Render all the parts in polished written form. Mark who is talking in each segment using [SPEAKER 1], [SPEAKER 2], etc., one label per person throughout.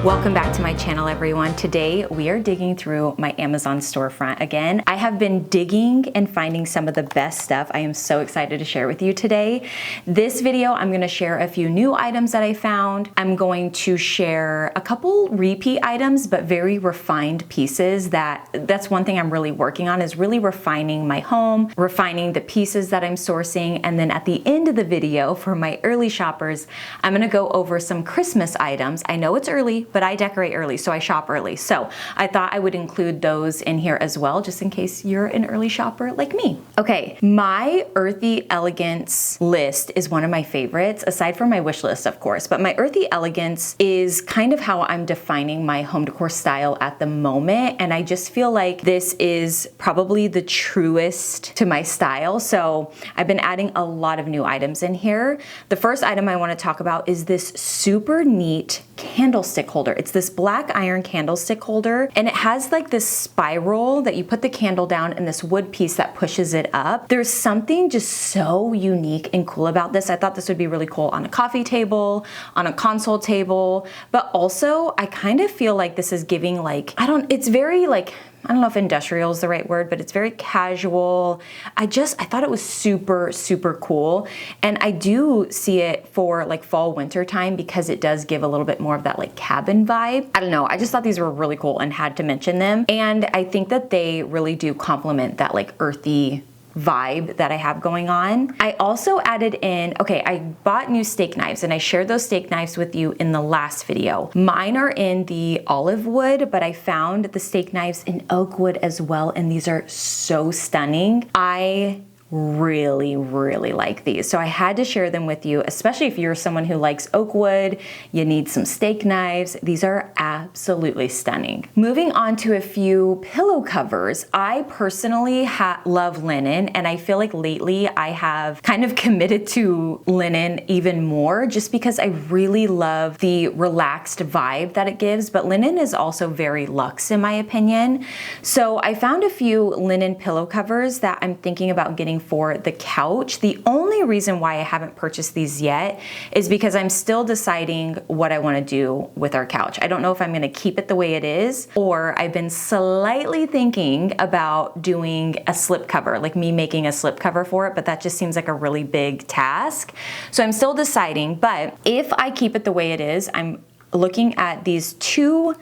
[SPEAKER 1] Welcome back to my channel, everyone. Today we are digging through my Amazon storefront again. I have been digging and finding some of the best stuff. I am so excited to share with you today. This video, I'm going to share a few new items that I found. I'm going to share a couple repeat items, but very refined pieces. That's one thing I'm really working on, is really refining my home, refining the pieces that I'm sourcing. And then at the end of the video, for my early shoppers, I'm going to go over some Christmas items. I know it's early, but I decorate early, so I shop early. So I thought I would include those in here as well, just in case you're an early shopper like me. Okay, my Earthy Elegance list is one of my favorites, aside from my wish list, of course. But my Earthy Elegance is kind of how I'm defining my home decor style at the moment. And I just feel like this is probably the truest to my style. So I've been adding a lot of new items in here. The first item I want to talk about is this super neat candlestick holder. It's this black iron candlestick holder, and it has like this spiral that you put the candle down and this wood piece that pushes it up. There's something just so unique and cool about this. I thought this would be really cool on a coffee table, on a console table, but also I kind of feel like this is giving like, it's very like, I don't know if industrial is the right word, but it's very casual. I thought it was super, super cool. And I do see it for like fall, winter time, because it does give a little bit more of that like cabin vibe. I don't know. I just thought these were really cool and had to mention them. And I think that they really do complement that like earthy vibe that I have going on. I also added in, I bought new steak knives, and I shared those steak knives with you in the last video. Mine are in the olive wood, but I found the steak knives in oak wood as well, and these are so stunning. I really, really like these. So I had to share them with you, especially if you're someone who likes oak wood, you need some steak knives. These are absolutely stunning. Moving on to a few pillow covers. I personally love linen, and I feel like lately I have kind of committed to linen even more, just because I really love the relaxed vibe that it gives. But linen is also very luxe in my opinion. So I found a few linen pillow covers that I'm thinking about getting for the couch. The only reason why I haven't purchased these yet is because I'm still deciding what I want to do with our couch. I don't know if I'm going to keep it the way it is, or I've been slightly thinking about doing a slip cover, like me making a slip cover for it, but that just seems like a really big task. So I'm still deciding, but if I keep it the way it is, I'm looking at these two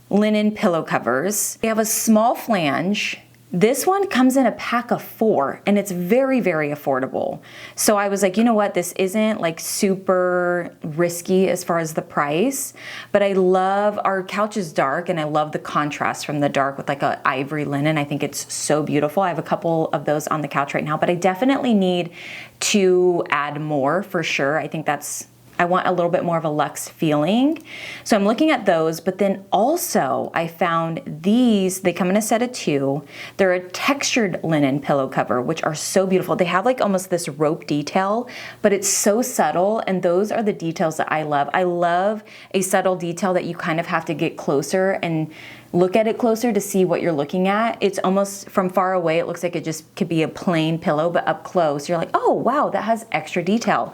[SPEAKER 1] linen pillow covers. They have a small flange. This one comes in a pack of 4, and it's very, very affordable. So I was like, you know what? This isn't like super risky as far as the price, but I love, our couch is dark, and I love the contrast from the dark with like a ivory linen. I think it's so beautiful. I have a couple of those on the couch right now, but I definitely need to add more for sure. I think I want a little bit more of a luxe feeling. So I'm looking at those, but then also I found these, they come in a set of 2. They're a textured linen pillow cover, which are so beautiful. They have like almost this rope detail, but it's so subtle, and those are the details that I love. I love a subtle detail that you kind of have to get closer and look at it closer to see what you're looking at. It's almost from far away, it looks like it just could be a plain pillow, but up close, you're like, oh wow, that has extra detail.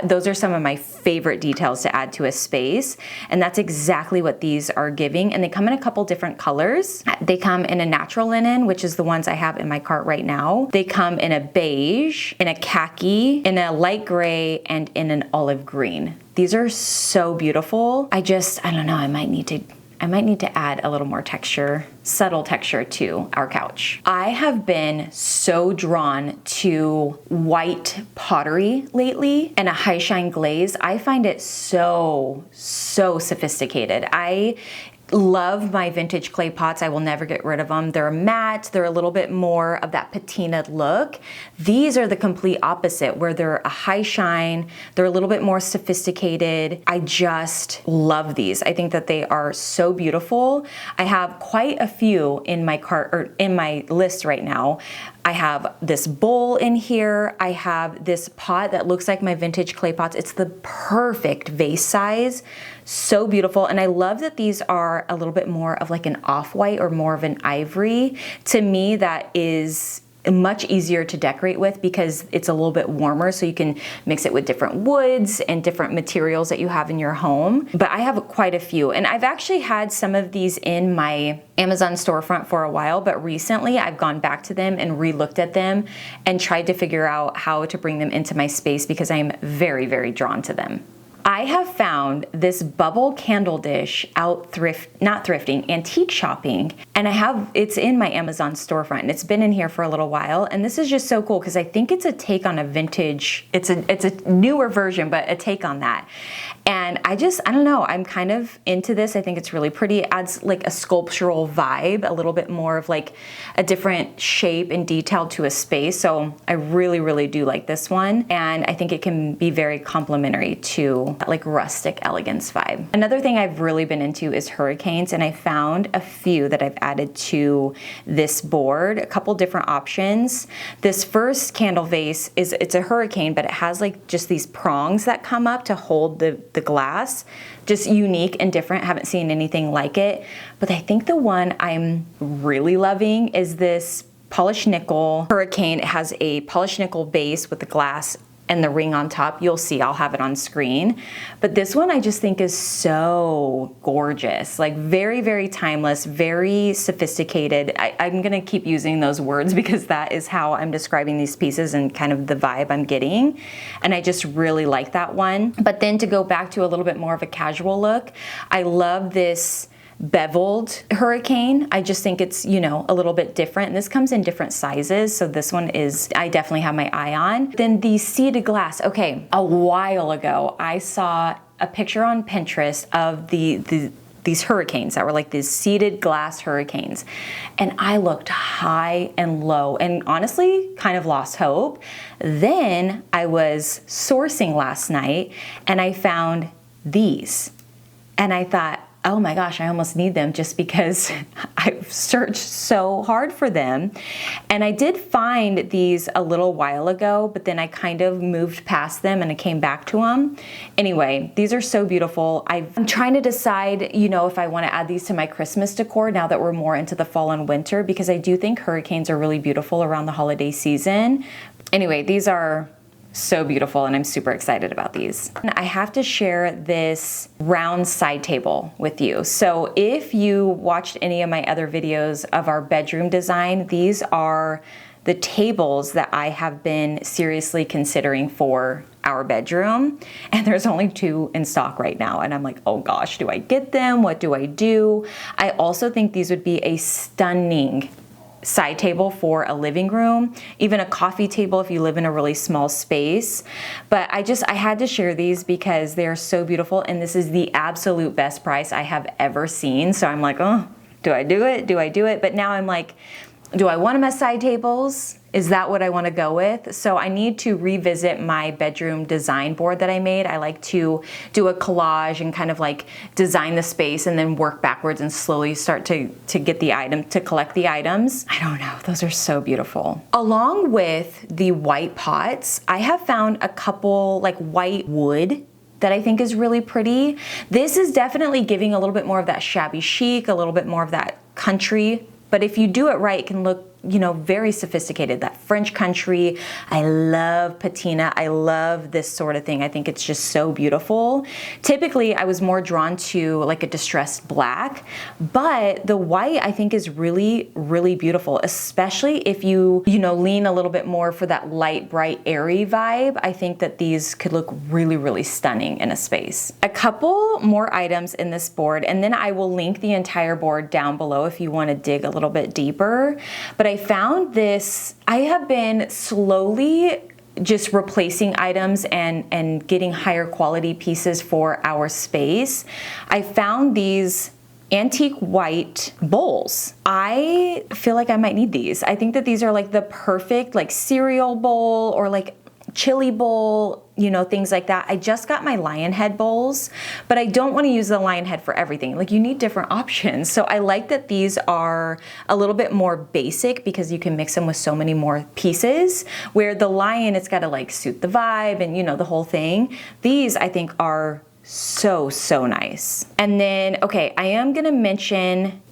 [SPEAKER 1] Those are some of my favorite details to add to a space, and that's exactly what these are giving. And they come in a couple different colors. They come in a natural linen, which is the ones I have in my cart right now. They come in a beige, in a khaki, in a light gray, and in an olive green. These are so beautiful. I don't know, I might need to add a little more texture, subtle texture to our couch. I have been so drawn to white pottery lately and a high shine glaze. I find it so sophisticated. I love my vintage clay pots. I will never get rid of them. They're matte. They're a little bit more of that patinaed look. These are the complete opposite, where they're a high shine. They're a little bit more sophisticated. I just love these. I think that they are so beautiful. I have quite a few in my cart, or in my list right now. I have this bowl in here. I have this pot that looks like my vintage clay pots. It's the perfect vase size. So beautiful. And I love that these are a little bit more of like an off-white or more of an ivory. To me, that is much easier to decorate with because it's a little bit warmer, so you can mix it with different woods and different materials that you have in your home. But I have quite a few, and I've actually had some of these in my Amazon storefront for a while, but recently I've gone back to them and re-looked at them and tried to figure out how to bring them into my space because I'm very, very drawn to them. I have found this bubble candle dish out antique shopping, and it's in my Amazon storefront, and it's been in here for a little while, and this is just so cool because I think it's a take on a vintage, it's a newer version, but a take on that. And I don't know, I'm kind of into this. I think it's really pretty. It adds like a sculptural vibe, a little bit more of like a different shape and detail to a space. So I really, really do like this one. And I think it can be very complementary to that like rustic elegance vibe. Another thing I've really been into is hurricanes, and I found a few that I've added to this board, a couple different options. This first candle vase it's a hurricane, but it has like just these prongs that come up to hold the glass. Just unique and different. Haven't seen anything like it. But I think the one I'm really loving is this polished nickel hurricane. It has a polished nickel base with the glass and the ring on top. You'll see, I'll have it on screen. But this one I just think is so gorgeous. Like very, very timeless, very sophisticated. I'm gonna keep using those words because that is how I'm describing these pieces and kind of the vibe I'm getting. And I just really like that one. But then to go back to a little bit more of a casual look, I love this beveled hurricane. I just think it's, you know, a little bit different. And this comes in different sizes. So this one I definitely have my eye on. Then the seated glass. Okay, a while ago, I saw a picture on Pinterest of these hurricanes that were like these seated glass hurricanes. And I looked high and low and honestly kind of lost hope. Then I was sourcing last night and I found these. And I thought, oh my gosh, I almost need them just because I've searched so hard for them. And I did find these a little while ago, but then I kind of moved past them and I came back to them. Anyway, these are so beautiful. I'm trying to decide, you know, if I want to add these to my Christmas decor now that we're more into the fall and winter, because I do think hurricanes are really beautiful around the holiday season. Anyway, these are so beautiful and I'm super excited about these. I have to share this round side table with you. So if you watched any of my other videos of our bedroom design, these are the tables that I have been seriously considering for our bedroom. And there's only 2 in stock right now. And I'm like, oh gosh, do I get them? What do I do? I also think these would be a stunning side table for a living room, even a coffee table if you live in a really small space. But I had to share these because they're so beautiful and this is the absolute best price I have ever seen. So I'm like, oh, do I do it? Do I do it? But now I'm like, do I want them as side tables? Is that what I want to go with? So I need to revisit my bedroom design board that I made. I like to do a collage and kind of like design the space and then work backwards and slowly start to get the item, to collect the items. I don't know, those are so beautiful. Along with the white pots, I have found a couple like white wood that I think is really pretty. This is definitely giving a little bit more of that shabby chic, a little bit more of that country. But if you do it right, it can look, you know, very sophisticated. That French country. I love patina. I love this sort of thing. I think it's just so beautiful. Typically, I was more drawn to like a distressed black, but the white I think is really, really beautiful, especially if you lean a little bit more for that light, bright, airy vibe. I think that these could look really, really stunning in a space. A couple more items in this board, and then I will link the entire board down below if you want to dig a little bit deeper. But I found this, I have been slowly just replacing items and getting higher quality pieces for our space. I found these antique white bowls. I feel like I might need these. I think that these are like the perfect like cereal bowl or like chili bowl, you know, things like that. I just got my lion head bowls, but I don't want to use the lion head for everything. Like you need different options. So I like that these are a little bit more basic because you can mix them with so many more pieces, where the lion, it's got to like suit the vibe and, you know, the whole thing. These I think are so, so nice. And then, okay, I am going to mention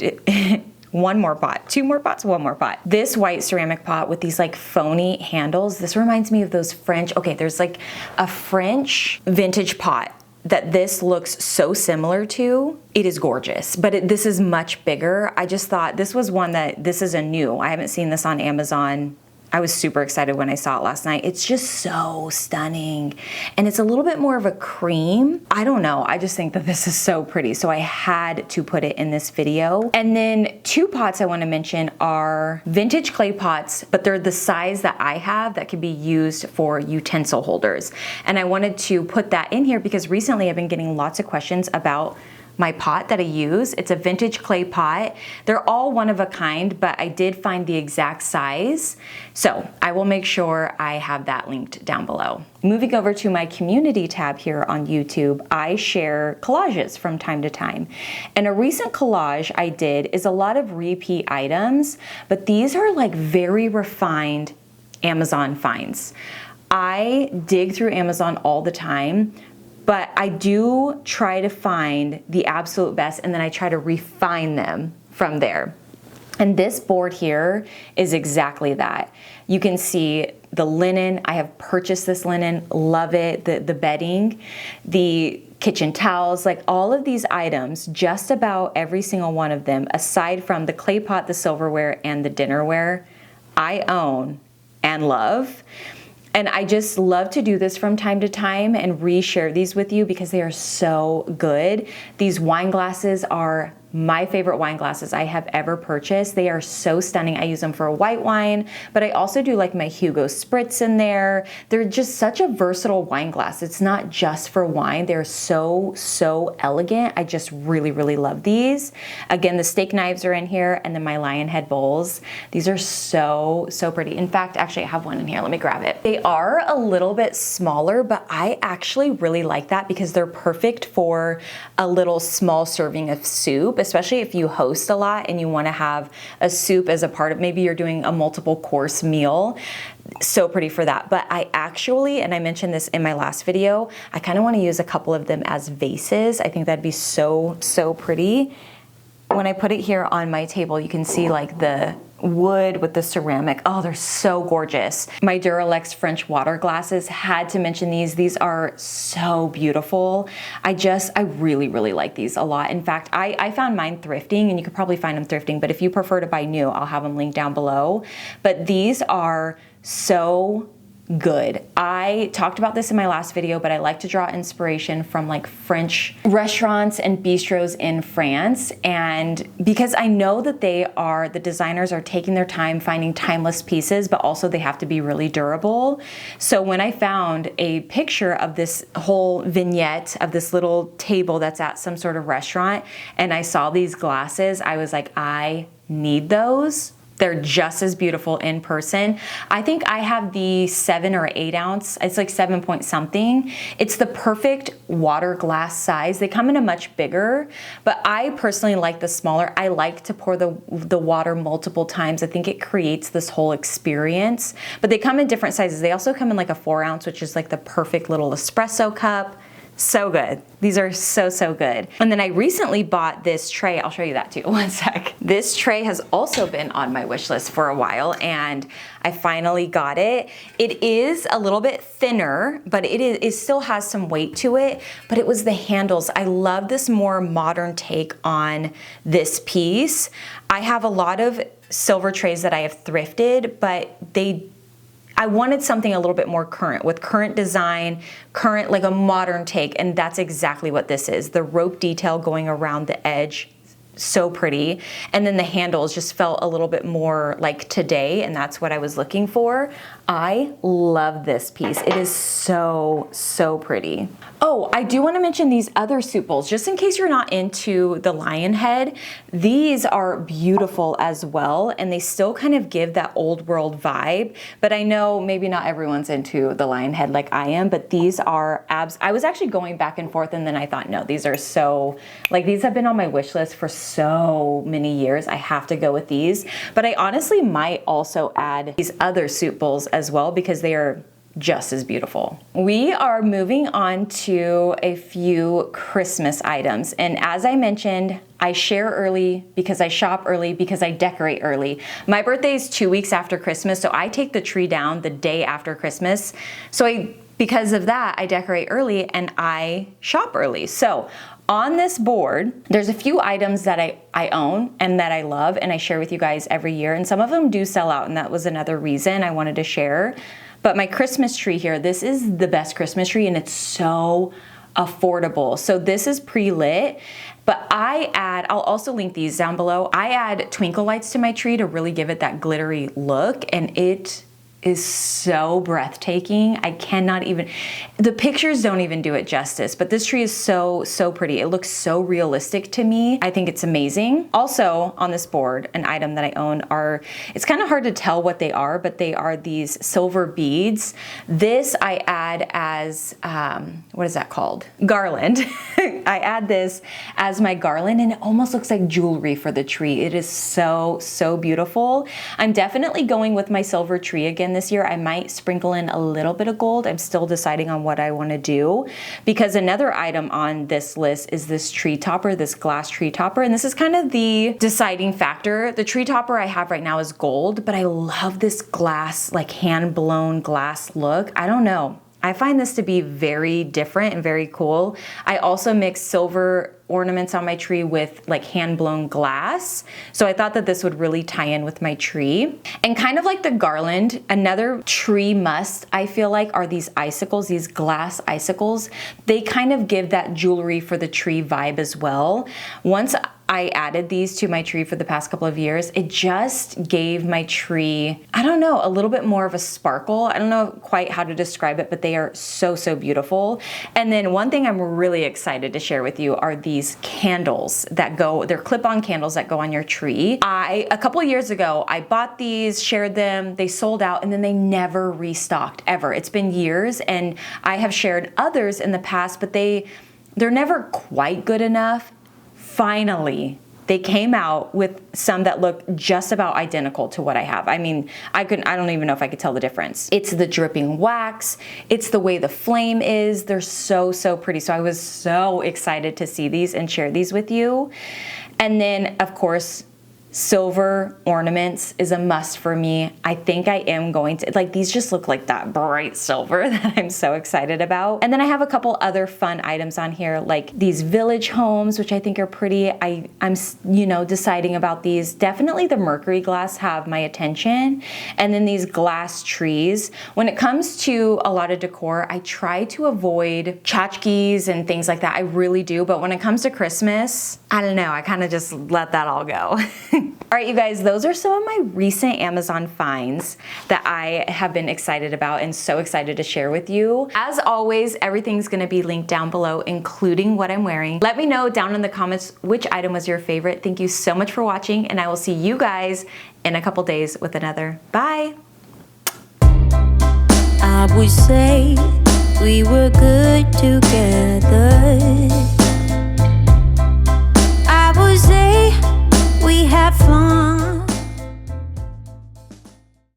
[SPEAKER 1] one more pot, two more pots, one more pot. This white ceramic pot with these like phony handles, this reminds me of those French, okay, there's like a French vintage pot that this looks so similar to. It is gorgeous, but this is much bigger. I just thought this was one that, this is a new, I haven't seen this on Amazon. I was super excited when I saw it last night. It's just so stunning. And it's a little bit more of a cream. I don't know, I just think that this is so pretty. So I had to put it in this video. And then two pots I wanna mention are vintage clay pots, but they're the size that I have that can be used for utensil holders. And I wanted to put that in here because recently I've been getting lots of questions about my pot that I use. It's a vintage clay pot. They're all one of a kind, but I did find the exact size. So I will make sure I have that linked down below. Moving over to my community tab here on YouTube, I share collages from time to time. And a recent collage I did is a lot of repeat items, but these are like very refined Amazon finds. I dig through Amazon all the time, but I do try to find the absolute best and then I try to refine them from there. And this board here is exactly that. You can see the linen. I have purchased this linen, love it, the bedding, the kitchen towels, like all of these items, just about every single one of them, aside from the clay pot, the silverware, and the dinnerware, I own and love. And I just love to do this from time to time and re-share these with you because they are so good. These wine glasses are my favorite wine glasses I have ever purchased. They are so stunning. I use them for white wine, but I also do like my Hugo Spritz in there. They're just such a versatile wine glass. It's not just for wine. They're so elegant. I just really love these. Again, the steak knives are in here and then my lion head bowls. These are so pretty. In fact, actually I have one in here. Let me grab it. They are a little bit smaller, but I actually really like that because they're perfect for a little small serving of soup, especially if you host a lot and you want to have a soup as a part of, maybe you're doing a multiple course meal. So pretty for that. But I actually, and I mentioned this in my last video, I kind of want to use a couple of them as vases. I think that'd be so pretty. When I put it here on my table, you can see like the wood with the ceramic. Oh, they're so gorgeous. My Duralex French water glasses, had to mention these. These are so beautiful. I really like these a lot. In fact, I found mine thrifting, and you could probably find them thrifting, but if you prefer to buy new, I'll have them linked down below. But these are so good. I talked about this in my last video, but I like to draw inspiration from like French restaurants and bistros in France. And because I know that the designers are taking their time finding timeless pieces, but also they have to be really durable. So when I found a picture of this whole vignette of this little table that's at some sort of restaurant, and I saw these glasses, I was like, I need those. They're just as beautiful in person. I think I have the 7 or 8 ounce. It's like 7 point something. It's the perfect water glass size. They come in a much bigger, but I personally like the smaller. I like to pour the water multiple times. I think it creates this whole experience, but they come in different sizes. They also come in like a 4 ounce, which is like the perfect little espresso cup. So good. These are so good. And then I recently bought this tray. I'll show you that too. One sec. This tray has also been on my wish list for a while, and I finally got it. It is a little bit thinner, but it still has some weight to it, but it was the handles. I love this more modern take on this piece. I have a lot of silver trays that I have thrifted, but I wanted something a little bit more current, with current design, like a modern take, and that's exactly what this is. The rope detail going around the edge, so pretty. And then the handles just felt a little bit more like today, and that's what I was looking for. I love this piece. It is so pretty. Oh, I do want to mention these other soup bowls, just in case you're not into the lion head. These are beautiful as well, and they still kind of give that old world vibe, but I know maybe not everyone's into the lion head like I am, but these are I was actually going back and forth, and then I thought, no, these are so, like, these have been on my wish list for so many years. I have to go with these, but I honestly might also add these other soup bowls as well, because they are just as beautiful. We are moving on to a few Christmas items. And as I mentioned, I share early because I shop early because I decorate early. My birthday is 2 weeks after Christmas, so I take the tree down the day after Christmas. Because of that, I decorate early and I shop early. So on this board, there's a few items that I own and that I love and I share with you guys every year. And some of them do sell out, and that was another reason I wanted to share. But my Christmas tree here, this is the best Christmas tree and it's so affordable. So this is pre-lit, but I'll also link these down below. I add twinkle lights to my tree to really give it that glittery look, and it is so breathtaking. I cannot even, the pictures don't even do it justice, but this tree is so pretty. It looks so realistic to me. I think it's amazing. Also on this board, an item that I own it's kind of hard to tell what they are, but they are these silver beads. This I add as, what is that called? Garland. I add this as my garland and it almost looks like jewelry for the tree. It is so beautiful. I'm definitely going with my silver tree again this year. I might sprinkle in a little bit of gold. I'm still deciding on what I want to do, because another item on this list is this tree topper, this glass tree topper. And this is kind of the deciding factor. The tree topper I have right now is gold, but I love this glass, like hand blown glass look. I don't know. I find this to be very different and very cool. I also mix silver ornaments on my tree with like hand-blown glass. So I thought that this would really tie in with my tree. And kind of like the garland, another tree must, I feel like, are these icicles, these glass icicles. They kind of give that jewelry for the tree vibe as well. Once I added these to my tree for the past couple of years, it just gave my tree, I don't know, a little bit more of a sparkle. I don't know quite how to describe it, but they are so beautiful. And then one thing I'm really excited to share with you are these candles that they're clip-on candles that go on your tree. A couple of years ago, I bought these, shared them, they sold out, and then they never restocked ever. It's been years, and I have shared others in the past, but they're never quite good enough. Finally, they came out with some that look just about identical to what I have. I mean, I don't even know if I could tell the difference. It's the dripping wax. It's the way the flame is. They're so pretty. So I was so excited to see these and share these with you. And then, of course, silver ornaments is a must for me. I think I am going to, like, these just look like that bright silver that I'm so excited about. And then I have a couple other fun items on here, like these village homes, which I think are pretty. I'm deciding about these. Definitely the mercury glass have my attention. And then these glass trees. When it comes to a lot of decor, I try to avoid tchotchkes and things like that. I really do. But when it comes to Christmas, I don't know, I kind of just let that all go. All right, you guys, those are some of my recent Amazon finds that I have been excited about and so excited to share with you. As always, everything's gonna be linked down below, including what I'm wearing. Let me know down in the comments which item was your favorite. Thank you so much for watching, and I will see you guys in a couple days with another. Bye.
[SPEAKER 2] I would say we were good together.